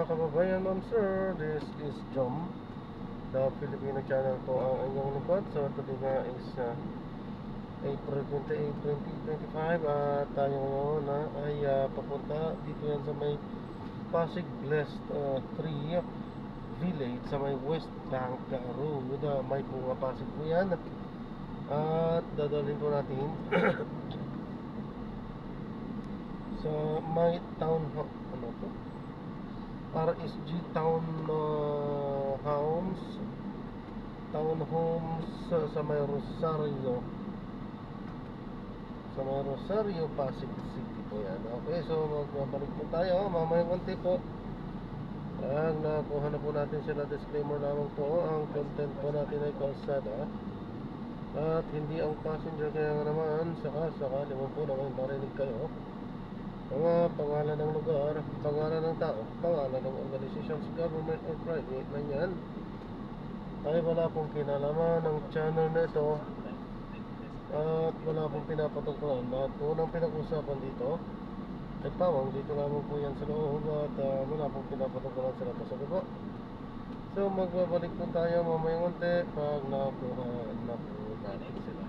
kababayan, ma'am sir, this is Jom, the Filipino channel po ang inyong lingkod. So today nga is April 28, 2025 at tayo ngayon ay papunta dito yan sa may Pasig Blessed Tree Village sa may West Bank Road. May bunga Pasig po yan at dadalhin po natin sa may town ano to? RSG Town Homes sa may Rosario, Pasig City po yan. Okay, so magbabalik po tayo mamayang konti po. Nakuha na po natin sila. Disclaimer lamang po, ang content po natin ay kalsada at hindi ang passenger. Kaya nga naman sakali mo po na may marinig kayo mga pangalan ng lugar, pangalan ng tao, pangalan ng organizations, government or private na yan ay wala pong kinalaman ng channel na ito at wala pong pinapatungkulan. At unang pinag-usapan dito ay pawang dito lamang po yan sa loob at wala pong pinapatungkulan sila pa sa baba. So magbabalik po tayo mamayang unti pag nakuha na po natin sila.